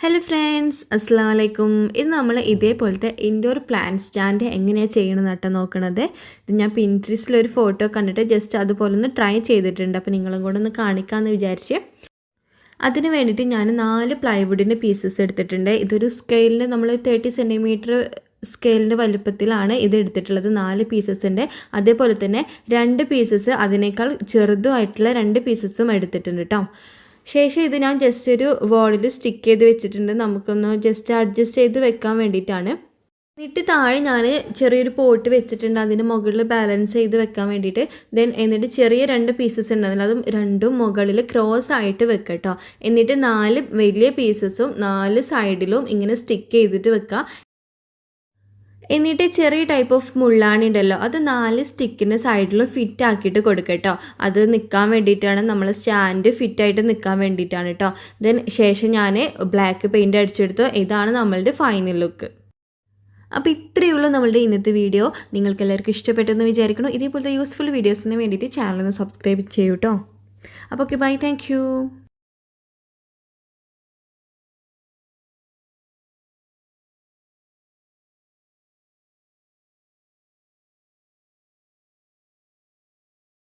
Hello friends, അസ്സാം വലൈക്കും. ഇത് നമ്മൾ ഇതേപോലത്തെ ഇൻഡോർ പ്ലാന്റ് സ്റ്റാൻഡ് എങ്ങനെയാണ് ചെയ്യണമെന്ന് കേട്ടോ നോക്കണത്. ഇത് ഞാൻ പിൻട്രസ്റ്റിലൊരു ഫോട്ടോ കണ്ടിട്ട് ജസ്റ്റ് അതുപോലെ ഒന്ന് ട്രൈ ചെയ്തിട്ടുണ്ട്. അപ്പോൾ നിങ്ങളും കൂടെ ഒന്ന് കാണിക്കാമെന്ന് വിചാരിച്ച് അതിന് വേണ്ടിയിട്ട് ഞാൻ 4 പ്ലൈവുഡിൻ്റെ പീസസ് എടുത്തിട്ടുണ്ട്. ഇതൊരു സ്കെയിലിന് നമ്മൾ 30 സെൻറ്റിമീറ്റർ സ്കെയിലിൻ്റെ വലുപ്പത്തിലാണ് ഇത് എടുത്തിട്ടുള്ളത്. 4 പീസസ് ഉണ്ട്. അതേപോലെ തന്നെ 2 പീസസ് അതിനേക്കാൾ ചെറുതുമായിട്ടുള്ള 2 പീസസും എടുത്തിട്ടുണ്ട് കേട്ടോ. ശേഷം ഇത് ഞാൻ ജസ്റ്റ് ഒരു വോളിൽ സ്റ്റിക്ക് ചെയ്ത് വെച്ചിട്ടുണ്ട്. നമുക്കൊന്ന് ജസ്റ്റ് അഡ്ജസ്റ്റ് ചെയ്ത് വെക്കാൻ വേണ്ടിയിട്ടാണ്. എന്നിട്ട് താഴെ ഞാൻ ചെറിയൊരു പോട്ട് വെച്ചിട്ടുണ്ട്, അതിന് മുകളിൽ ബാലൻസ് ചെയ്ത് വെക്കാൻ വേണ്ടിയിട്ട്. എന്നിട്ട് ചെറിയ 2 പീസസ് ഉണ്ടെങ്കിൽ അതും രണ്ടും മുകളിൽ ക്രോസ് ആയിട്ട് വെക്കുക കേട്ടോ. എന്നിട്ട് 4 വലിയ പീസസും 4 സൈഡിലും ഇങ്ങനെ സ്റ്റിക്ക് ചെയ്തിട്ട് വെക്കുക. എന്നിട്ട് ചെറിയ ടൈപ്പ് ഓഫ് മുള്ളാണി ഉണ്ടല്ലോ, അത് 4 സ്റ്റിക്കിൻ്റെ സൈഡിൽ ഫിറ്റ് ആക്കിയിട്ട് കൊടുക്കുക കേട്ടോ. അത് നിൽക്കാൻ വേണ്ടിയിട്ടാണ്, നമ്മൾ സ്റ്റാൻഡ് ഫിറ്റായിട്ട് നിൽക്കാൻ വേണ്ടിയിട്ടാണ് കേട്ടോ. ശേഷം ഞാൻ ബ്ലാക്ക് പെയിൻറ്റ് അടിച്ചെടുത്തു. ഇതാണ് നമ്മളുടെ ഫൈനൽ ലുക്ക്. അപ്പോൾ ഇത്രയേ ഉള്ളൂ നമ്മളുടെ ഇന്നത്തെ വീഡിയോ. നിങ്ങൾക്ക് എല്ലാവർക്കും ഇഷ്ടപ്പെട്ടെന്ന് വിചാരിക്കുന്നു. ഇതേപോലത്തെ യൂസ്ഫുൾ വീഡിയോസിന് വേണ്ടിയിട്ട് ചാനൽ ഒന്ന് സബ്സ്ക്രൈബ് ചെയ്യൂ കേട്ടോ. അപ്പോൾ ഓക്കെ, ബൈ, താങ്ക് യു.